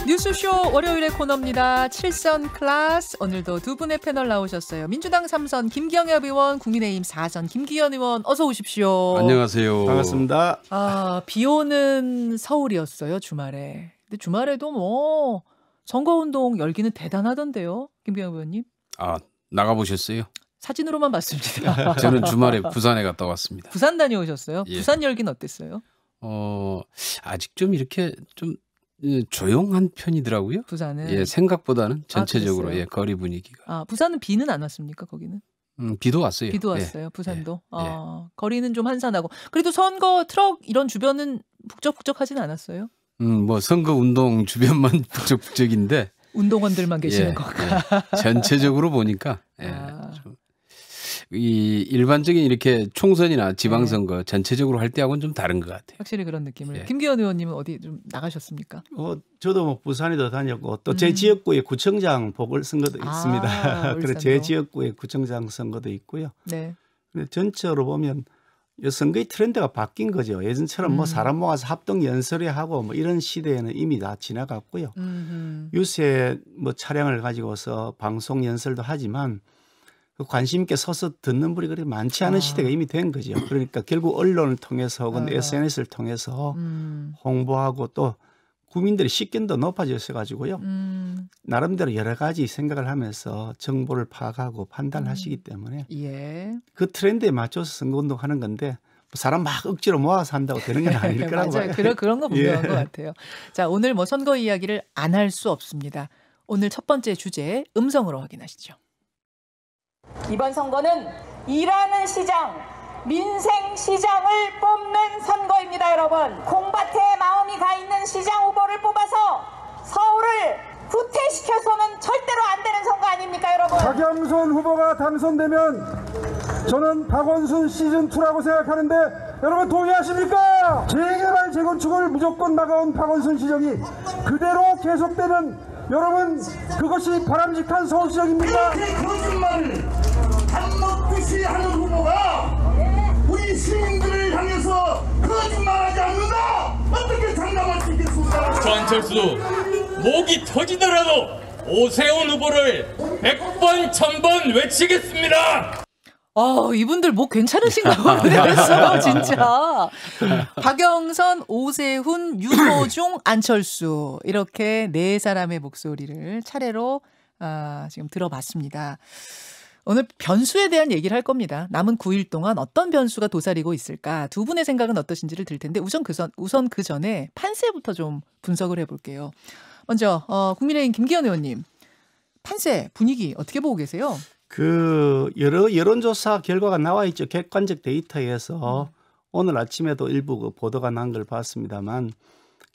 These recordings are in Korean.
뉴스쇼 월요일의 코너입니다. 7선 클래스. 오늘도 두 분의 패널 나오셨어요. 민주당 3선 김경엽 의원, 국민의힘 4선 김기현 의원 어서 오십시오. 안녕하세요. 반갑습니다. 비 오는 서울이었어요, 주말에. 근데 주말에도 뭐 선거운동 열기는 대단하던데요. 김경엽 의원님. 나가보셨어요? 사진으로만 봤습니다. 저는 주말에 부산에 갔다 왔습니다. 부산 다녀오셨어요? 예. 부산 열기는 어땠어요? 아직 좀 이렇게 좀 조용한 편이더라고요. 부산은. 예, 생각보다는 전체적으로 그랬어요? 예, 거리 분위기가. 부산은 비는 안 왔습니까, 거기는? 비도 왔어요. 비도 예. 왔어요, 부산도. 예. 거리는 좀 한산하고. 그래도 선거 트럭 이런 주변은 북적북적하진 않았어요? 뭐 선거 운동 주변만 북적북적인데 운동원들만 계시는 예, 건가? 전체적으로 보니까 좀 이 일반적인 이렇게 총선이나 지방선거 전체적으로 할 때하고는 좀 다른 것 같아요. 확실히 그런 느낌을. 예. 김기현 의원님은 어디 좀 나가셨습니까? 저도 뭐 부산에도 다녔고 또 제 지역구에 구청장 보궐선거도 있습니다. 그래서 제 지역구에 구청장 선거도 있고요. 네. 근데 전체적으로 보면 이 선거의 트렌드가 바뀐 거죠. 예전처럼 뭐 사람 모아서 합동 연설회하고 뭐 이런 시대에는 이미 다 지나갔고요. 유세 뭐 차량을 가지고서 방송 연설도 하지만 그 관심 있게 서서 듣는 분이 그렇게 많지 않은 시대가 이미 된 거죠. 그러니까 결국 언론을 통해서 혹은 SNS를 통해서 홍보하고 또 국민들의 식견도 높아졌어 가지고요. 나름대로 여러 가지 생각을 하면서 정보를 파악하고 판단하시기 때문에 예. 그 트렌드에 맞춰서 선거운동하는 건데 사람 막 억지로 모아서 한다고 되는 건 아닐 거라고 맞아요. 봐요. 그런 거 분명한 것 같아요. 자, 오늘 뭐 선거 이야기를 안 할 수 없습니다. 오늘 첫 번째 주제 음성으로 확인하시죠. 이번 선거는 일하는 시장, 민생 시장을 뽑는 선거입니다, 여러분. 공밭에 마음이 가 있는 시장 후보를 뽑아서 서울을 후퇴시켜서는 절대로 안 되는 선거 아닙니까, 여러분? 박영선 후보가 당선되면 저는 박원순 시즌2라고 생각하는데 여러분 동의하십니까? 재개발 재건축을 무조건 막아온 박원순 시정이 그대로 계속되면 여러분 그것이 바람직한 서울시정입니까? 이렇게 거짓말을 밥 먹듯이 하는 후보가 우리 시민들을 향해서 거짓말하지 않는다! 어떻게 장담할 수 있겠습니까? 저 안철수 목이 터지더라도 오세훈 후보를 100번 1000번 외치겠습니다. 이분들 목 괜찮으신가 모르겠어요, 진짜. 박영선, 오세훈, 윤호중, 안철수 이렇게 네 사람의 목소리를 차례로 지금 들어봤습니다. 오늘 변수에 대한 얘기를 할 겁니다. 남은 9일 동안 어떤 변수가 도사리고 있을까? 두 분의 생각은 어떠신지를 들 텐데 우선 그 전에 판세부터 좀 분석을 해볼게요. 먼저 국민의힘 김기현 의원님, 판세 분위기 어떻게 보고 계세요? 그 여러 여론조사 결과가 나와 있죠. 객관적 데이터에서 오늘 아침에도 일부 그 보도가 난 걸 봤습니다만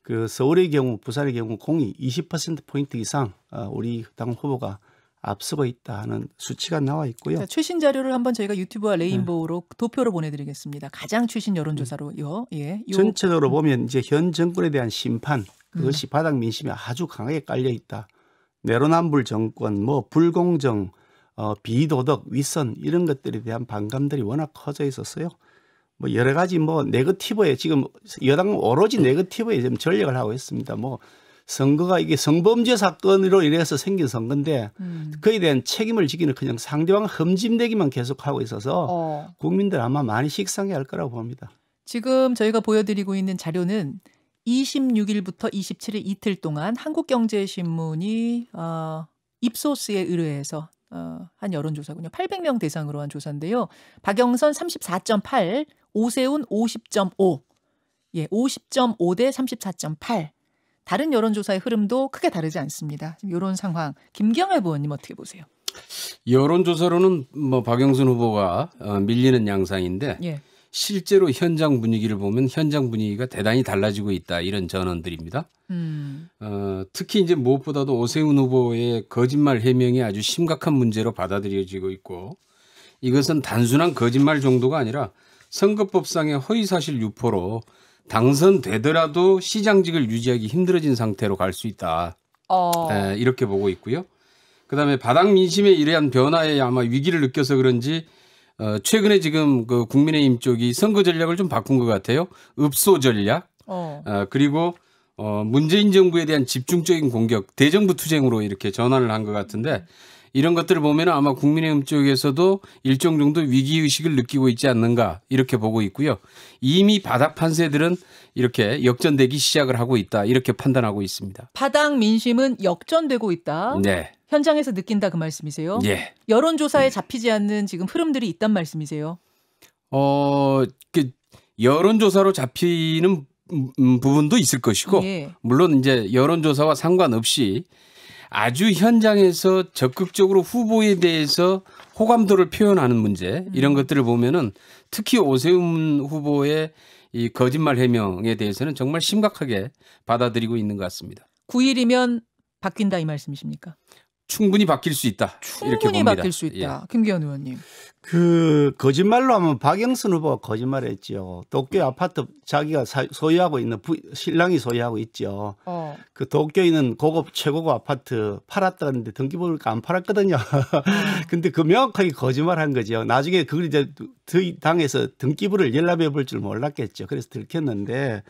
그 서울의 경우, 부산의 경우 공이 20%포인트 이상 우리 당 후보가 앞서고 있다는 수치가 나와 있고요. 자, 최신 자료를 한번 저희가 유튜브와 레인보우로 도표로 보내드리겠습니다. 가장 최신 여론조사로요. 예, 전체적으로 보면 이제 현 정권에 대한 심판 그것이 바닥 민심에 아주 강하게 깔려 있다. 내로남불 정권, 뭐 불공정, 비도덕, 윗선 이런 것들에 대한 반감들이 워낙 커져 있었어요. 뭐 여러 가지 뭐 네거티브에 지금 여당은 오로지 네거티브에 지금 전략을 하고 있습니다. 뭐 선거가 이게 성범죄 사건으로 인해서 생긴 선거인데 그에 대한 책임을 지기는 그냥 상대방 흠집내기만 계속하고 있어서 국민들 아마 많이 식상해할 거라고 봅니다. 지금 저희가 보여드리고 있는 자료는 26일부터 27일 이틀 동안 한국경제신문이 입소스에 의뢰해서 한 여론조사군요. 800명 대상으로 한 조사인데요. 박영선 34.8, 오세훈 50.5, 50.5 대 34.8. 다른 여론조사의 흐름도 크게 다르지 않습니다. 이런 상황, 김경엽 의원님 어떻게 보세요? 여론조사로는 뭐 박영선 후보가 밀리는 양상인데 예. 실제로 현장 분위기를 보면 현장 분위기가 대단히 달라지고 있다 이런 전언들입니다. 특히 이제 무엇보다도 오세훈 후보의 거짓말 해명이 아주 심각한 문제로 받아들여지고 있고 이것은 단순한 거짓말 정도가 아니라 선거법상의 허위사실 유포로 당선되더라도 시장직을 유지하기 힘들어진 상태로 갈 수 있다. 이렇게 보고 있고요. 그다음에 바닥 민심의 이러한 변화에 아마 위기를 느껴서 그런지 최근에 지금 그 국민의힘 쪽이 선거 전략을 좀 바꾼 것 같아요. 읍소 전략. 그리고 문재인 정부에 대한 집중적인 공격, 대정부 투쟁으로 이렇게 전환을 한 것 같은데 이런 것들을 보면 아마 국민의힘 쪽에서도 일정 정도 위기의식을 느끼고 있지 않는가 이렇게 보고 있고요. 이미 바닥 판세들은 이렇게 역전되기 시작을 하고 있다 이렇게 판단하고 있습니다. 바닥 민심은 역전되고 있다. 네. 현장에서 느낀다 그 말씀이세요? 예. 여론조사에 잡히지 않는 지금 흐름들이 있단 말씀이세요? 그 여론조사로 잡히는 부분도 있을 것이고 예. 물론 이제 여론조사와 상관없이 아주 현장에서 적극적으로 후보에 대해서 호감도를 표현하는 문제 이런 것들을 보면은 특히 오세훈 후보의 이 거짓말 해명에 대해서는 정말 심각하게 받아들이고 있는 것 같습니다. 9일이면 바뀐다 이 말씀이십니까? 충분히 바뀔 수 있다. 이렇게 충분히 봅니다. 바뀔 수 있다. 예. 김기현 의원님. 그 거짓말로 하면 박영선 후보가 거짓말했죠. 도쿄 아파트 자기가 소유하고 있는 신랑이 소유하고 있죠. 그 도쿄에 있는 고급 최고급 아파트 팔았다는데 등기부가 안 팔았거든요. 근데 그 명확하게 거짓말한 거죠. 나중에 그걸 이제 당에서 등기부를 연락해 볼 줄 몰랐겠죠. 그래서 들켰는데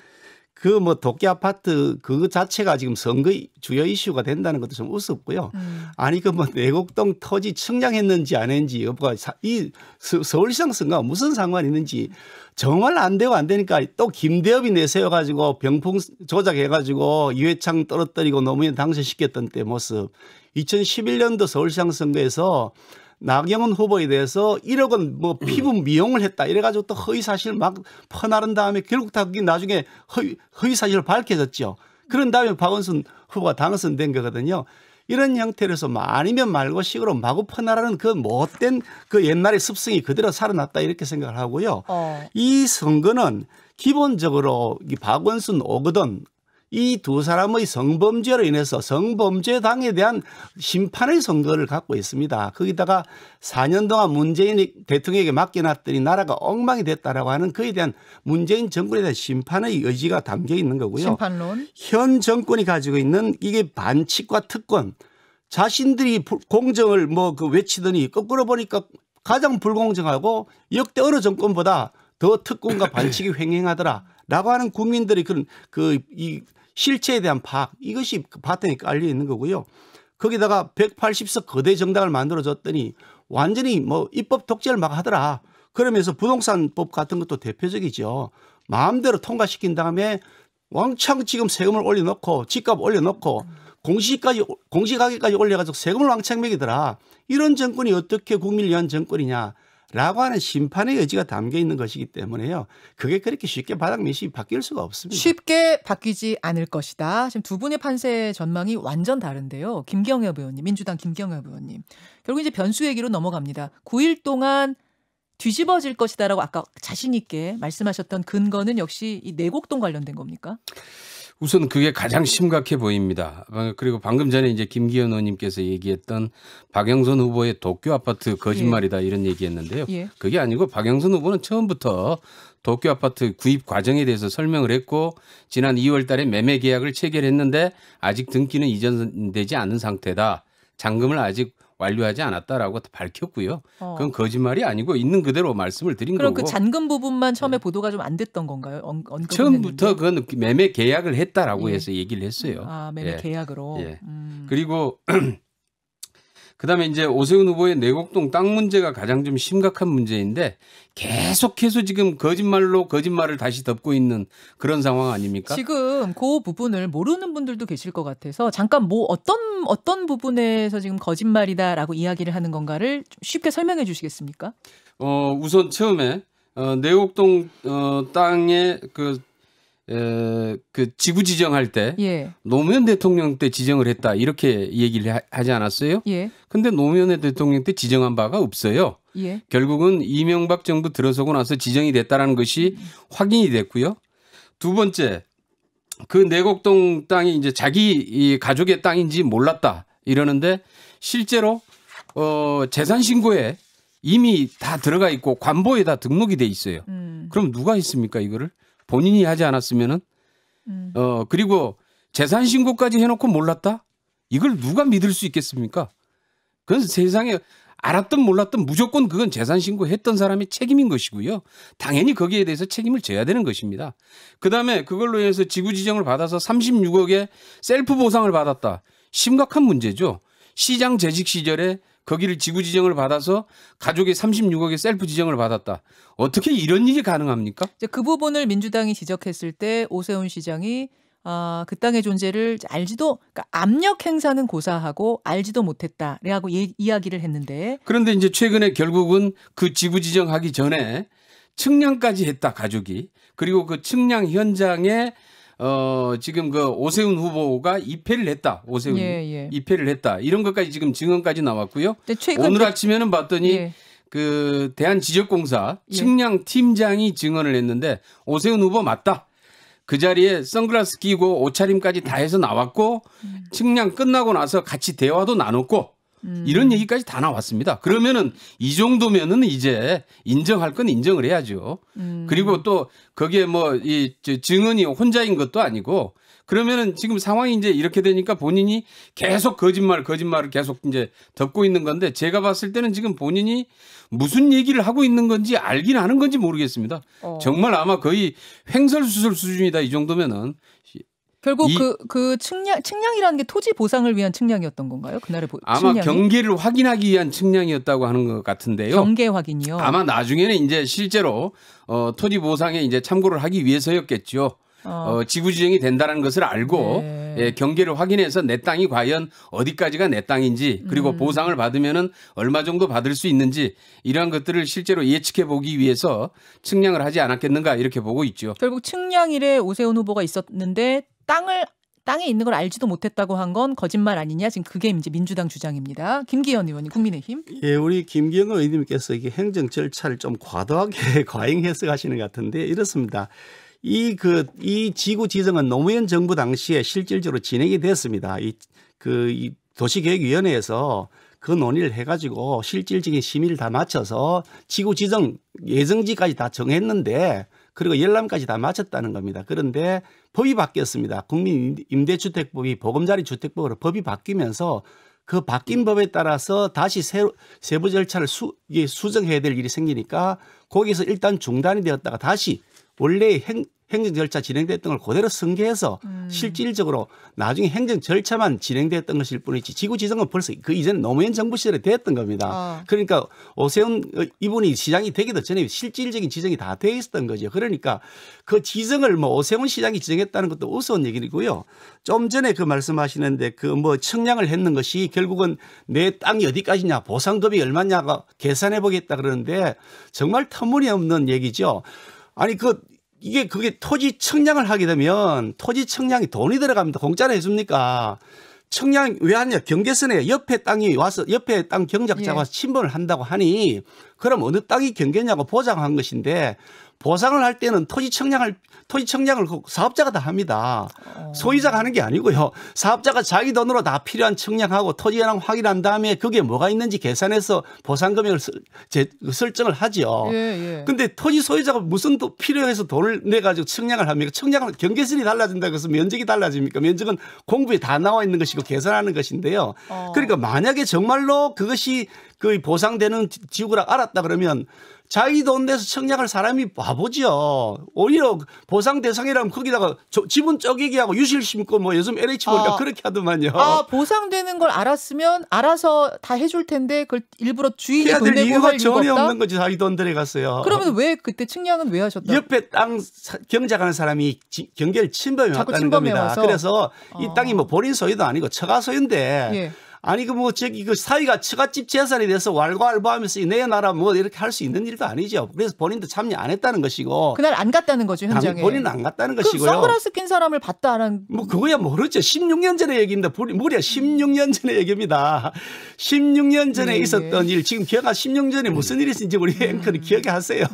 그 뭐 도쿄 아파트 그 자체가 지금 선거 주요 이슈가 된다는 것도 좀 우습고요. 아니 그 뭐 내곡동 토지 측량했는지 안 했는지 여부가 이 서울시장 선거가 무슨 상관이 있는지 정말 안 되고 안 되니까 또 김대엽이 내세워 가지고 병풍 조작해 가지고 이회창 떨어뜨리고 노무현 당선시켰던 때 모습. 2011년도 서울시장 선거에서 나경원 후보에 대해서 1억 원 뭐 피부 미용을 했다 이래가지고 또 허위 사실을 막 퍼나른 다음에 결국 다 그게 나중에 허위 사실을 밝혀졌죠. 그런 다음에 박원순 후보가 당선된 거거든요. 이런 형태로서 아니면 말고 식으로 마구 퍼나르는 그 못된 그 옛날의 습성이 그대로 살아났다 이렇게 생각을 하고요. 이 선거는 기본적으로 박원순 오거돈 이 두 사람의 성범죄로 인해서 성범죄당에 대한 심판의 선거를 갖고 있습니다. 거기다가 4년 동안 문재인 대통령에게 맡겨놨더니 나라가 엉망이 됐다라고 하는 그에 대한 문재인 정권에 대한 심판의 의지가 담겨 있는 거고요. 심판론. 현 정권이 가지고 있는 이게 반칙과 특권 자신들이 공정을 뭐 그 외치더니 거꾸로 보니까 가장 불공정하고 역대 어느 정권보다 더 특권과 반칙이 횡행하더라라고 하는 국민들이 이 실체에 대한 파악 이것이 바탕에 깔려 있는 거고요. 거기다가 180석 거대 정당을 만들어줬더니 완전히 뭐 입법 독재를 막 하더라. 그러면서 부동산법 같은 것도 대표적이죠. 마음대로 통과시킨 다음에 왕창 지금 세금을 올려놓고 집값 올려놓고 공시가격까지 올려가지고 세금을 왕창 매기더라. 이런 정권이 어떻게 국민을 위한 정권이냐. 라고 하는 심판의 의지가 담겨 있는 것이기 때문에요. 그게 그렇게 쉽게 바닥 민심이 바뀔 수가 없습니다. 쉽게 바뀌지 않을 것이다. 지금 두 분의 판세 전망이 완전 다른데요. 김경엽 의원님, 민주당 김경엽 의원님. 결국 이제 변수 얘기로 넘어갑니다. 9일 동안 뒤집어질 것이다라고 아까 자신 있게 말씀하셨던 근거는 역시 이 내곡동 관련된 겁니까? 우선 그게 가장 심각해 보입니다. 그리고 방금 전에 이제 김기현 의원님께서 얘기했던 박영선 후보의 도쿄 아파트 거짓말이다 이런 얘기했는데요. 그게 아니고 박영선 후보는 처음부터 도쿄 아파트 구입 과정에 대해서 설명을 했고 지난 2월 달에 매매 계약을 체결했는데 아직 등기는 이전되지 않은 상태다. 잔금을 아직 완료하지 않았다라고 밝혔고요. 그건 거짓말이 아니고 있는 그대로 말씀을 드린 그럼 거고. 그 잔금 부분만 처음에 보도가 좀 안 됐던 건가요? 처음부터 그건 매매 계약을 했다라고 해서 얘기를 했어요. 아, 매매 계약으로. 그리고 그다음에 이제 오세훈 후보의 내곡동 땅 문제가 가장 좀 심각한 문제인데 계속해서 지금 거짓말을 다시 덮고 있는 그런 상황 아닙니까? 지금 그 부분을 모르는 분들도 계실 것 같아서 잠깐 뭐 어떤 부분에서 지금 거짓말이다라고 이야기를 하는 건가를 좀 쉽게 설명해 주시겠습니까? 우선 처음에 내곡동 땅에 그 지구 지정할 때 노무현 대통령 때 지정을 했다 이렇게 얘기를 하지 않았어요? 근데 노무현 대통령 때 지정한 바가 없어요. 결국은 이명박 정부 들어서고 나서 지정이 됐다라는 것이 확인이 됐고요. 두 번째, 그 내곡동 땅이 이제 자기 가족의 땅인지 몰랐다 이러는데 실제로 재산 신고에 이미 다 들어가 있고 관보에 다 등록이 돼 있어요. 그럼 누가 했습니까 이거를? 본인이 하지 않았으면은 그리고 재산 신고까지 해놓고 몰랐다? 이걸 누가 믿을 수 있겠습니까? 그건 세상에 알았든 몰랐든 무조건 그건 재산 신고했던 사람이 책임인 것이고요. 당연히 거기에 대해서 책임을 져야 되는 것입니다. 그다음에 그걸로 인해서 지구 지정을 받아서 36억의 셀프 보상을 받았다. 심각한 문제죠. 시장 재직 시절에 거기를 지구 지정을 받아서 가족이 36억의 셀프 지정을 받았다. 어떻게 이런 일이 가능합니까? 이제 그 부분을 민주당이 지적했을 때 오세훈 시장이 그 땅의 존재를 그러니까 압력 행사는 고사하고 알지도 못했다라고 이야기를 했는데 그런데 이제 최근에 결국은 그 지구 지정하기 전에 측량까지 했다 가족이. 그리고 그 측량 현장에 지금 그 오세훈 후보가 입회를 했다. 오세훈이 입회를 했다. 이런 것까지 지금 증언까지 나왔고요. 오늘 아침에는 봤더니 그 대한지적공사 측량 팀장이 증언을 했는데 오세훈 후보 맞다. 그 자리에 선글라스 끼고 옷차림까지 다 해서 나왔고 측량 끝나고 나서 같이 대화도 나눴고 이런 얘기까지 다 나왔습니다. 그러면은 이 정도면은 이제 인정할 건 인정을 해야죠. 그리고 또 거기에 뭐 이 증언이 혼자인 것도 아니고 그러면은 지금 상황이 이제 이렇게 되니까 본인이 계속 거짓말을 계속 이제 덮고 있는 건데 제가 봤을 때는 지금 본인이 무슨 얘기를 하고 있는 건지 알긴 아는 건지 모르겠습니다. 정말 아마 거의 횡설수설 수준이다 이 정도면은. 결국 그 측량이라는 게 토지 보상을 위한 측량이었던 건가요? 그날의 아마 측량이? 경계를 확인하기 위한 측량이었다고 하는 것 같은데요. 경계 확인이요. 아마 나중에는 이제 실제로 토지 보상에 이제 참고를 하기 위해서였겠죠. 지구 지정이 된다는 것을 알고 경계를 확인해서 내 땅이 과연 어디까지가 내 땅인지 그리고 보상을 받으면은 얼마 정도 받을 수 있는지 이러한 것들을 실제로 예측해 보기 위해서 측량을 하지 않았겠는가 이렇게 보고 있죠. 결국 측량일에 오세훈 후보가 있었는데 땅에 있는 걸 알지도 못했다고 한 건 거짓말 아니냐 지금 그게 이제 민주당 주장입니다. 김기현 의원님 국민의힘. 예, 우리 김기현 의원님께서 이게 행정 절차를 좀 과도하게 과잉 해석하시는 것 같은데 이렇습니다. 이 지구 지정은 노무현 정부 당시에 실질적으로 진행이 됐습니다. 이 도시계획위원회에서 그 논의를 해가지고 실질적인 심의를 다 마쳐서 지구 지정 예정지까지 다 정했는데 그리고 열람까지 다 마쳤다는 겁니다. 그런데 법이 바뀌었습니다. 국민임대주택법이 보금자리주택법으로 법이 바뀌면서 그 바뀐 법에 따라서 다시 세부 절차를 수정해야 될 일이 생기니까 거기서 일단 중단이 되었다가 다시 원래 행정 절차 진행됐던 걸 그대로 승계해서 실질적으로 나중에 행정 절차만 진행됐던 것일 뿐이지 지구 지정은 벌써 그 이전 노무현 정부 시절에 됐던 겁니다. 그러니까 오세훈 이분이 시장이 되기도 전에 실질적인 지정이 다 돼 있었던 거죠. 그러니까 그 지정을 뭐 오세훈 시장이 지정했다는 것도 우스운 얘기고요. 좀 전에 그 말씀하시는데 그 뭐 측량을 했는 것이 결국은 내 땅이 어디까지냐 보상금이 얼마냐가 계산해 보겠다 그러는데 정말 터무니없는 얘기죠. 아니 그게 토지 측량을 하게 되면 토지 측량이 돈이 들어갑니다. 공짜로 해줍니까? 측량 왜 하냐? 경계선에 옆에 땅이 와서 옆에 땅 경작자가 와서 침범을 한다고 하니 그럼 어느 땅이 경계냐고 보장한 것인데 보상을 할 때는 토지 측량을 사업자가 다 합니다. 소유자가 하는 게 아니고요. 사업자가 자기 돈으로 다 필요한 측량하고 토지 현황 확인한 다음에 그게 뭐가 있는지 계산해서 보상 금액을 설정을 하죠. 근데 토지 소유자가 무슨 또 필요해서 돈을 내 가지고 측량을 합니까? 측량은 경계선이 달라진다고 해서 면적이 달라집니까? 면적은 공부에 다 나와 있는 것이고 계산하는 것인데요. 그러니까 만약에 정말로 그것이 그 보상되는 지구라 알았다 그러면 자기 돈 내서 측량할 사람이 바보죠. 오히려 보상 대상이라면 거기다가 지분 쪼개기 하고 유실 심고 뭐 요즘 LH 보니까 그렇게 하더만요. 보상되는 걸 알았으면 알아서 다 해줄 텐데 그걸 일부러 주인이 돈 내고 할 이유가 전혀 없는 거지. 자기 돈 들여갔어요. 그러면 왜 그때 측량은 왜 하셨다고? 옆에 땅 경작하는 사람이 경계를 침범해 왔다는 겁니다. 와서. 그래서 이 땅이 뭐 본인 소유도 아니고 처가 소유인데 아니 그 사위가 처갓집 재산이 돼서 왈가왈부하면서 내놔라 뭐 이렇게 할 수 있는 일도 아니죠. 그래서 본인도 참여 안 했다는 것이고. 그날 안 갔다는 거죠 현장에. 본인은 안 갔다는 것이고요. 그럼 선글라스 낀 사람을 봤다는. 뭐 그거야 모르죠. 16년 전의 얘기입니다. 무려 16년 전의 얘기입니다. 16년 전에 있었던 일 지금 16년 전에 무슨 일이 있었는지 우리 앵커는 기억이 하세요.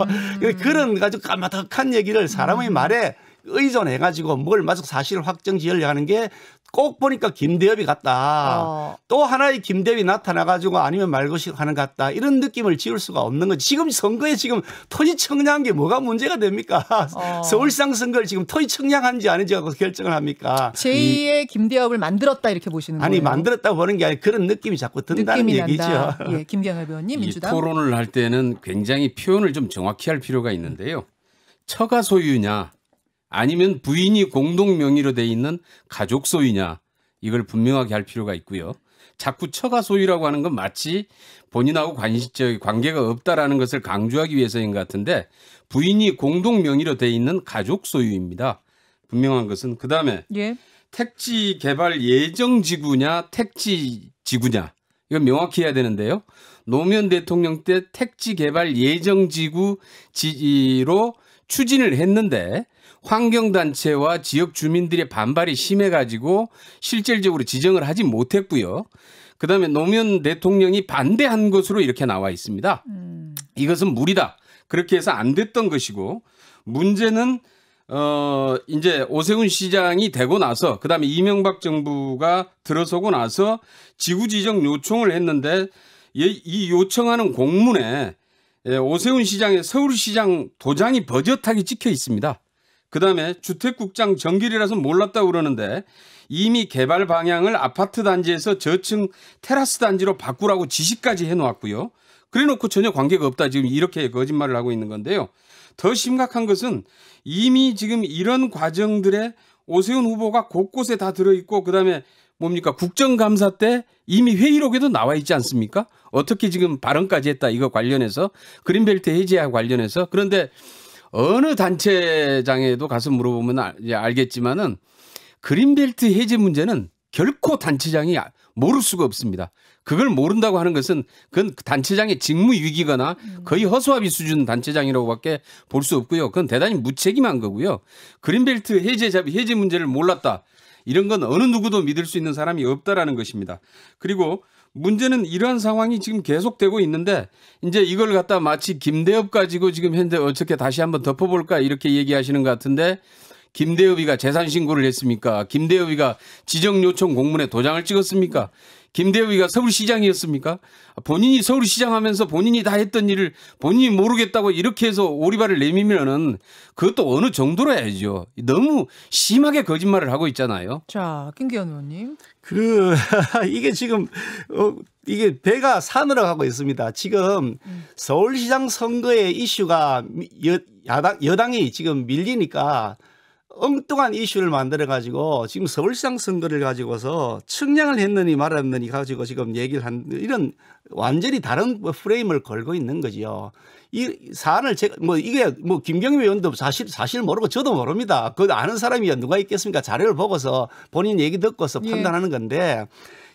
그런 가지고 까마득한 얘기를 사람의 말에 의존해가지고 뭘 마저 사실을 확정지으려 하는 게 꼭 보니까 김대엽이 같다. 또 하나의 김대엽이 나타나가지고 아니면 말것이 하는 것 같다. 이런 느낌을 지울 수가 없는 거지. 지금 선거에 지금 토지 청량한 게 뭐가 문제가 됩니까? 서울시장 선거를 지금 토지 청량한지 아닌지 하고 결정을 합니까? 제2의 김대엽을 만들었다 이렇게 보시는 거예요? 아니 만들었다고 보는 게 아니라 그런 느낌이 자꾸 든다는 느낌이 얘기죠. 난다. 예, 김경엽 의원님 민주당. 이 토론을 할 때는 굉장히 표현을 좀 정확히 할 필요가 있는데요. 처가 소유냐 아니면 부인이 공동 명의로 돼 있는 가족 소유냐 이걸 분명하게 할 필요가 있고요. 자꾸 처가 소유라고 하는 건 마치 본인하고 관계가 없다라는 것을 강조하기 위해서인 것 같은데 부인이 공동 명의로 돼 있는 가족 소유입니다. 분명한 것은 그다음에 예. 택지 개발 예정 지구냐 택지 지구냐 이건 명확히 해야 되는데요. 노무현 대통령 때 택지 개발 예정 지구로 추진을 했는데 환경단체와 지역 주민들의 반발이 심해가지고 실질적으로 지정을 하지 못했고요. 그다음에 노무현 대통령이 반대한 것으로 이렇게 나와 있습니다. 이것은 무리다. 그렇게 해서 안 됐던 것이고 문제는 이제 오세훈 시장이 되고 나서 그다음에 이명박 정부가 들어서고 나서 지구 지정 요청을 했는데 이 요청하는 공문에 오세훈 시장의 서울시장 도장이 버젓하게 찍혀 있습니다. 그다음에 주택국장 정길이라서 몰랐다고 그러는데 이미 개발 방향을 아파트 단지에서 저층 테라스 단지로 바꾸라고 지시까지 해놓았고요. 그래놓고 전혀 관계가 없다. 지금 이렇게 거짓말을 하고 있는 건데요. 더 심각한 것은 이미 지금 이런 과정들에 오세훈 후보가 곳곳에 다 들어있고 그다음에 뭡니까 국정감사 때 이미 회의록에도 나와 있지 않습니까? 어떻게 지금 발언까지 했다 이거 관련해서 그린벨트 해제와 관련해서 그런데 어느 단체장에도 가서 물어보면 알겠지만은 그린벨트 해제 문제는 결코 단체장이 모를 수가 없습니다. 그걸 모른다고 하는 것은 그건 단체장의 직무 위기거나 거의 허수아비 수준 단체장이라고밖에 볼 수 없고요. 그건 대단히 무책임한 거고요. 그린벨트 해제 문제를 몰랐다. 이런 건 어느 누구도 믿을 수 있는 사람이 없다라는 것입니다. 그리고 문제는 이러한 상황이 지금 계속되고 있는데 이제 이걸 갖다 마치 김대엽 가지고 지금 현재 어떻게 다시 한번 덮어볼까 이렇게 얘기하시는 것 같은데 김대엽이가 재산 신고를 했습니까? 김대엽이가 지정 요청 공문에 도장을 찍었습니까? 김대엽이가 서울시장이었습니까? 본인이 서울시장 하면서 본인이 다 했던 일을 본인이 모르겠다고 이렇게 해서 오리발을 내밀면은 그것도 어느 정도로 해야죠. 너무 심하게 거짓말을 하고 있잖아요. 자, 김기현 의원님. 이게 지금 이게 배가 산으로 가고 있습니다. 지금 서울시장 선거의 이슈가 여당이 지금 밀리니까 엉뚱한 이슈를 만들어 가지고 지금 서울시장 선거를 가지고서 측량을 했느니 말았느니 가지고 지금 얘기를 한 이런 완전히 다른 프레임을 걸고 있는 거지요. 이 사안을 제가 이게 김경엽 의원도 사실 모르고 저도 모릅니다. 그거 아는 사람이 누가 있겠습니까? 자료를 보고서 본인 얘기 듣고서 판단하는 건데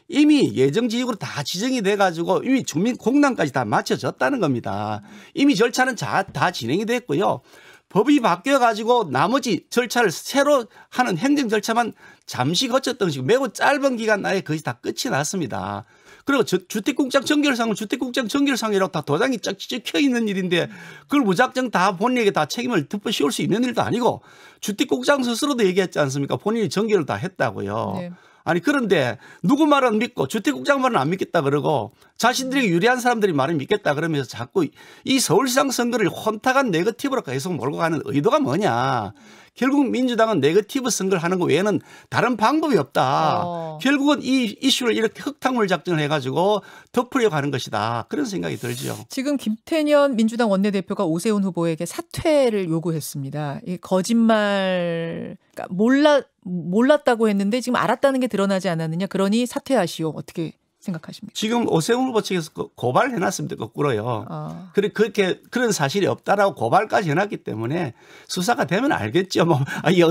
이미 예정지역으로 다 지정이 돼 가지고 이미 주민 공단까지 다 맞춰졌다는 겁니다. 이미 절차는 다 진행이 됐고요. 법이 바뀌어 가지고 나머지 절차를 새로 하는 행정 절차만 잠시 거쳤던 식으로 매우 짧은 기간 내에 거의 다 끝이 났습니다. 그리고 주택국장 정결상은 주택국장 정결상이라고 다 도장이 쫙 찍혀 있는 일인데 그걸 무작정 다 본인에게 다 책임을 덮어 씌울 수 있는 일도 아니고 주택국장 스스로도 얘기했지 않습니까? 본인이 정결을 다 했다고요. 네. 아니 그런데 누구 말은 믿고 주택국장 말은 안 믿겠다 그러고 자신들에게 유리한 사람들이 말을 믿겠다 그러면서 자꾸 이 서울시장 선거를 혼탁한 네거티브로 계속 몰고 가는 의도가 뭐냐. 결국 민주당은 네거티브 선거를 하는 것 외에는 다른 방법이 없다. 결국은 이 이슈를 이렇게 흙탕물 작전을 해가지고 덮으려고 하는 것이다. 그런 생각이 들죠. 지금 김태년 민주당 원내대표가 오세훈 후보에게 사퇴를 요구했습니다. 이 거짓말, 그러니까 몰랐다고 했는데 지금 알았다는 게 드러나지 않았느냐. 그러니 사퇴하시오. 어떻게 생각하십니까? 지금 오세훈 후보 측에서 고발을 해놨습니다. 거꾸로요. 그렇게 그런 사실이 없다라고 고발까지 해놨기 때문에 수사가 되면 알겠죠.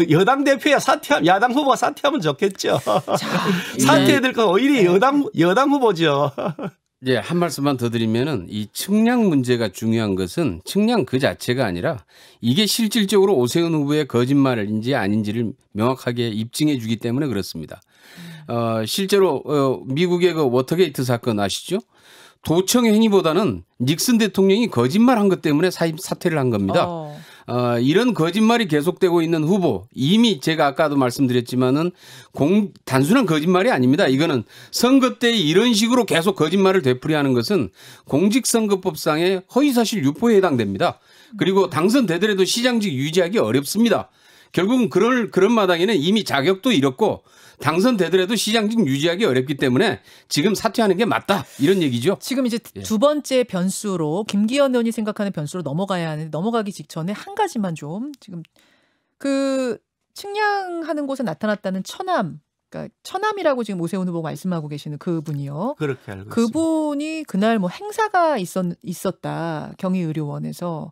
여당 대표야 사퇴하면 야당 후보가 사퇴하면 좋겠죠. 사퇴해야 될 건 오히려 여당 후보죠. 예, 한 말씀만 더 드리면은 이 측량 문제가 중요한 것은 측량 그 자체가 아니라 이게 실질적으로 오세훈 후보의 거짓말인지 아닌지를 명확하게 입증해 주기 때문에 그렇습니다. 실제로 미국의 그 워터게이트 사건 아시죠? 도청의 행위보다는 닉슨 대통령이 거짓말한 것 때문에 사퇴를 한 겁니다. 이런 거짓말이 계속되고 있는 후보 이미 제가 아까도 말씀드렸지만은 단순한 거짓말이 아닙니다. 이거는 선거 때 이런 식으로 계속 거짓말을 되풀이하는 것은 공직선거법상의 허위사실 유포에 해당됩니다. 그리고 당선되더라도 시장직 유지하기 어렵습니다. 결국은 그런 마당에는 이미 자격도 잃었고 당선되더라도 시장직 유지하기 어렵기 때문에 지금 사퇴하는 게 맞다 이런 얘기죠. 지금 이제 두 번째 변수로 김기현 의원이 생각하는 변수로 넘어가야 하는데 넘어가기 직전에 한 가지만 좀 지금 그 측량하는 곳에 나타났다는 처남, 그러니까 처남이라고 지금 오세훈 후보 말씀하고 계시는 그분이요. 그렇게 알고 있습니다. 그분이 그날 뭐 행사가 있었다 경희의료원에서.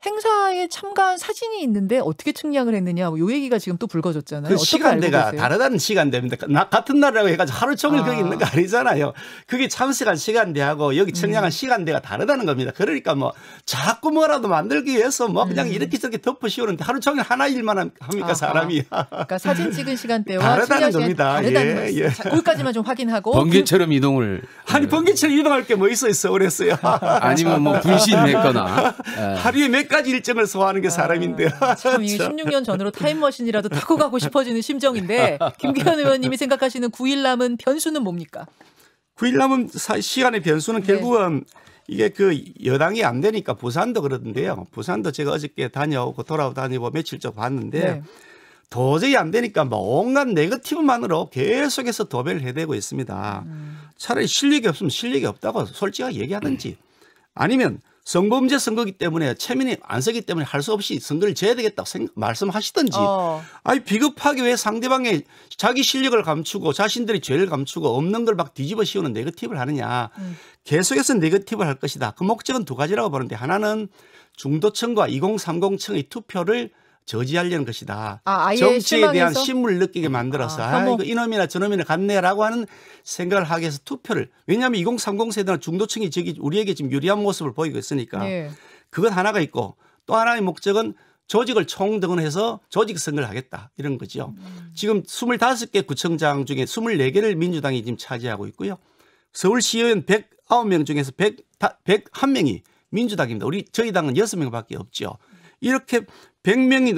행사에 참가한 사진이 있는데 어떻게 측량을 했느냐 요 얘기가 지금 또 불거졌잖아요. 그 어떻게 시간대가 알고 계세요? 다르다는 시간대입니다. 같은 날이라고 해가지고 하루 종일 거기 있는 거 아니잖아요. 그게 참석한 시간대하고 여기 측량한 시간대가 다르다는 겁니다. 그러니까 뭐 자꾸 뭐라도 만들기 위해서 뭐 그냥 이렇게 저렇게 덮어 씌우는데 하루 종일 하나 일만 합니까 사람이. 그러니까 사진 찍은 시간대와 다르다는 측량 시간이 겁니다. 다르다는 예, 거죠. 예. 자, 거기까지만 좀 확인하고 번개처럼 이동을 아니 번개처럼 이동할 게 뭐 있어요 서울에서요. 아니면 뭐 분신했거나 하루에 몇 가지 일정을 소화하는 게 사람인데요. 참 이게 16년 전으로 타임머신이라도 타고 가고 싶어지는 심정인데 김기현 의원님이 생각하시는 9일 남은 변수는 뭡니까? 9일 남은 시간의 변수는 결국은 이게 그 여당이 안 되니까 부산도 그러던데요. 부산도 제가 어저께 다녀오고 돌아다니고 며칠째 봤는데 도저히 안 되니까 뭐 온갖 네거티브만으로 계속해서 도배를 해대고 있습니다. 차라리 실력이 없으면 실력이 없다고 솔직하게 얘기하든지 아니면 성범죄 선거기 때문에 체면이 안 서기 때문에 할 수 없이 선거를 져야 되겠다고 말씀하시든지 아니 비겁하게 왜 상대방의 자기 실력을 감추고 자신들이 죄를 감추고 없는 걸 막 뒤집어 씌우는 네거티브를 하느냐. 계속해서 네거티브를 할 것이다. 그 목적은 두 가지라고 보는데 하나는 중도층과 2030층의 투표를 저지하려는 것이다. 아예 정치에 실망해서? 대한 신물을 느끼게 만들어서 이거 이놈이나 저놈이나 같네라고 하는 생각을 하게 해서 투표를 왜냐하면 2030 세대나 중도층이 저기 우리에게 지금 유리한 모습을 보이고 있으니까 그건 하나가 있고 또 하나의 목적은 조직을 총동원해서 조직 선거를 하겠다 이런 거죠. 지금 25개 구청장 중에 24개를 민주당이 지금 차지하고 있고요. 서울시의원 109명 중에서 101명이 민주당입니다. 저희 당은 6명밖에 없죠. 이렇게 100명이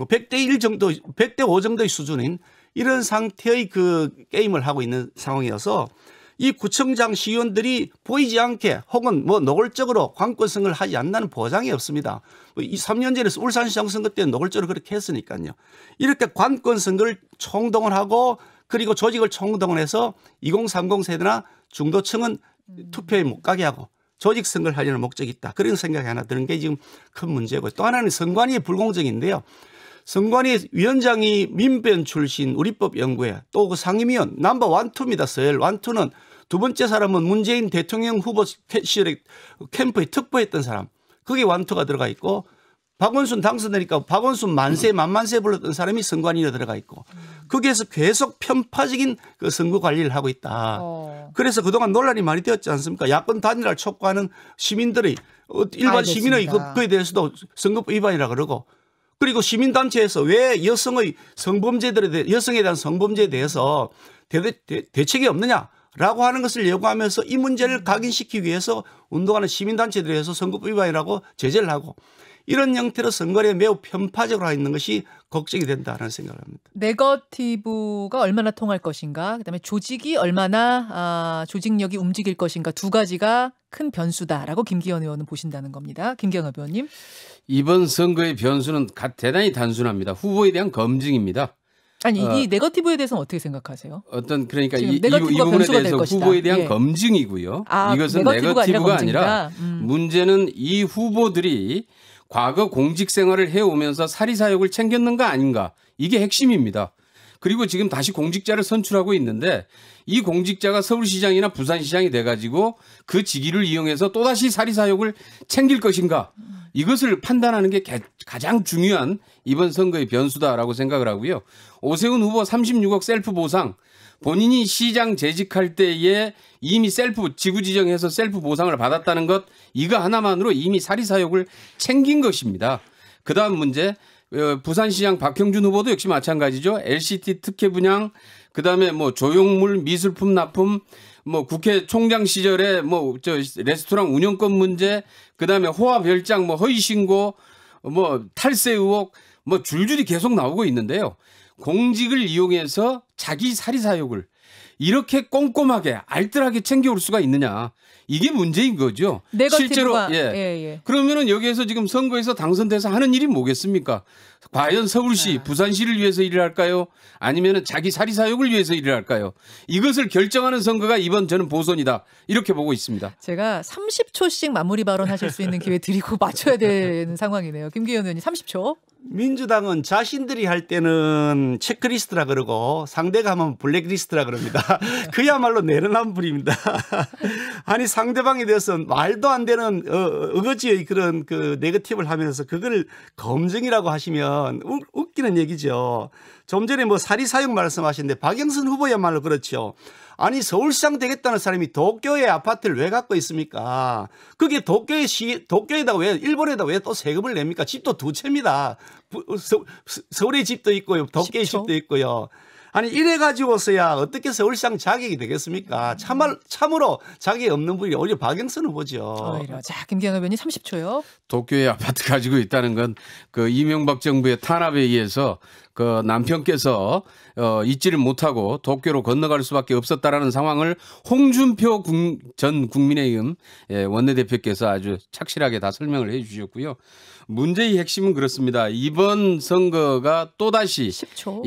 100대 1 정도 100대 5 정도의 수준인 이런 상태의 그 게임을 하고 있는 상황이어서 이 구청장 시의원들이 보이지 않게 혹은 뭐 노골적으로 관권 선거를 하지 않는다는 보장이 없습니다. 이 3년 전에 울산시장 선거 때 노골적으로 그렇게 했으니까요. 이렇게 관권 선거를 총동원하고 그리고 조직을 총동원해서 2030 세대나 중도층은 투표에 못 가게 하고 조직 선거를 하려는 목적이 있다. 그런 생각이 하나 드는 게 지금 큰 문제고 또 하나는 선관위의 불공정인데요. 선관위 위원장이 민변 출신 우리법연구회 또 그 상임위원 넘버 1, 2입니다. 서열 1, 2는 두 번째 사람은 문재인 대통령 후보 시절에 캠프에 특보했던 사람. 그게 1, 2가 들어가 있고 박원순 당선되니까 박원순 만세 불렀던 사람이 선관위에 들어가 있고 거기에서 계속 편파적인 그 선거 관리를 하고 있다. 그래서 그동안 논란이 많이 되었지 않습니까? 야권 단일화를 촉구하는 시민들의 일반 시민의 그에 대해서도 선거법 위반이라 그러고 그리고 시민단체에서 왜 여성의 여성에 대한 성범죄에 대해서 대책이 없느냐라고 하는 것을 요구하면서 이 문제를 각인시키기 위해서 운동하는 시민단체들에 대해서 선거법 위반이라고 제재를 하고 이런 형태로 선거에 매우 편파적으로 하고 있는 것이 걱정이 된다는 생각을 합니다. 네거티브가 얼마나 통할 것인가 그다음에 조직이 얼마나 조직력이 움직일 것인가 두 가지가 큰 변수다라고 김기현 의원은 보신다는 겁니다. 김경엽 의원님. 이번 선거의 변수는 대단히 단순합니다. 후보에 대한 검증입니다. 아니 이 네거티브에 대해서는 어떻게 생각하세요? 그러니까 이 네거티브가 부분에 변수가 될 대해서 것이다. 후보에 대한 검증이고요. 이것은 네거티브가 아니라 문제는 이 후보들이 과거 공직 생활을 해오면서 사리사욕을 챙겼는가 아닌가 이게 핵심입니다. 그리고 지금 다시 공직자를 선출하고 있는데 이 공직자가 서울시장이나 부산시장이 돼가지고 그 직위를 이용해서 또다시 사리사욕을 챙길 것인가 이것을 판단하는 게 가장 중요한 이번 선거의 변수다라고 생각을 하고요. 오세훈 후보 36억 셀프 보상 본인이 시장 재직할 때에 이미 지구 지정해서 셀프 보상을 받았다는 것 이거 하나만으로 이미 사리사욕을 챙긴 것입니다. 그다음 문제 부산시장 박형준 후보도 역시 마찬가지죠. LCT 특혜 분양 그다음에 뭐 조형물 미술품 납품 뭐 국회 총장 시절에 레스토랑 운영권 문제 그다음에 호화 별장 허위 신고 뭐 탈세 의혹 뭐 줄줄이 계속 나오고 있는데요. 공직을 이용해서 자기 사리 사욕을 이렇게 꼼꼼하게 알뜰하게 챙겨올 수가 있느냐. 이게 문제인 거죠. 실제로 그러면은 여기에서 지금 선거에서 당선돼서 하는 일이 뭐겠습니까? 과연 서울시, 부산시를 위해서 일을 할까요? 아니면은 자기 사리 사욕을 위해서 일을 할까요? 이것을 결정하는 선거가 이번 저는 보선이다. 이렇게 보고 있습니다. 제가 30초씩 마무리 발언하실 수 있는 기회 드리고 맞춰야 되는 상황이네요. 김기현 의원님 30초. 민주당은 자신들이 할 때는 체크리스트라 그러고 상대가 하면 블랙리스트라 그럽니다. 그야말로 내로남불입니다. 아니 상대방에 대해서 말도 안 되는 어거지의 그런 그 네거티브를 하면서 그걸 검증이라고 하시면 웃기는 얘기죠. 좀 전에 뭐 사리사욕 말씀하시는데 박영선 후보야말로 그렇죠. 아니 서울시장 되겠다는 사람이 도쿄에 아파트를 왜 갖고 있습니까? 그게 도쿄에다 왜 일본에다 왜 또 세금을 냅니까? 집도 두 채입니다. 서울의 집도 있고요, 도쿄의 집도 있고요. 아니 이래 가지고서야 어떻게 서울시장 자격이 되겠습니까? 참으로 자격이 없는 분이 오히려 박영선 후보죠. 자, 김기현 의원님 30초요. 도쿄에 아파트 가지고 있다는 건 그 이명박 정부의 탄압에 의해서 그 남편께서 잊지를 못하고 도쿄로 건너갈 수밖에 없었다라는 상황을 홍준표 전 국민의힘 원내대표께서 아주 착실하게 다 설명을 해 주셨고요. 문제의 핵심은 그렇습니다. 이번 선거가 또다시 10초.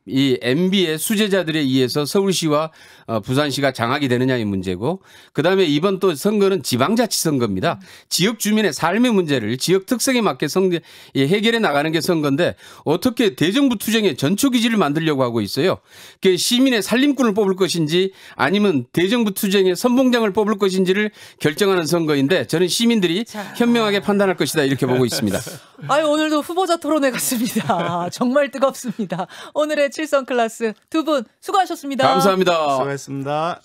이 MB의 수재자들에 의해서 서울시와 부산시가 장악이 되느냐의 문제고, 그다음에 이번 또 선거는 지방자치선거입니다. 지역 주민의 삶의 문제를 지역 특성에 맞게 해결해 나가는 게 선거인데 어떻게 대정부 투쟁의 전초기지를 만들려고 하고 있어요. 그 시민의 살림꾼을 뽑을 것인지 아니면 대정부 투쟁의 선봉장을 뽑을 것인지를 결정하는 선거인데 저는 시민들이 현명하게 판단할 것이다 이렇게 보고 있습니다. 아유, 오늘도 후보자 토론회 같습니다. 정말 뜨겁습니다. 오늘의 7선 클래스 두 분 수고하셨습니다. 감사합니다. 수고하셨습니다.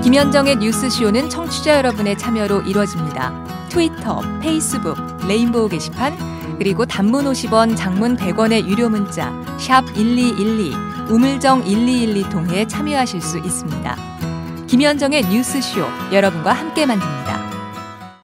김현정의 뉴스쇼는 청취자 여러분의 참여로 이루어집니다. 트위터, 페이스북, 레인보우 게시판, 그리고 단문 50원, 장문 100원의 유료 문자 샵 1212, 우물정 1212 통해 참여하실 수 있습니다. 김현정의 뉴스쇼, 여러분과 함께 만듭니다.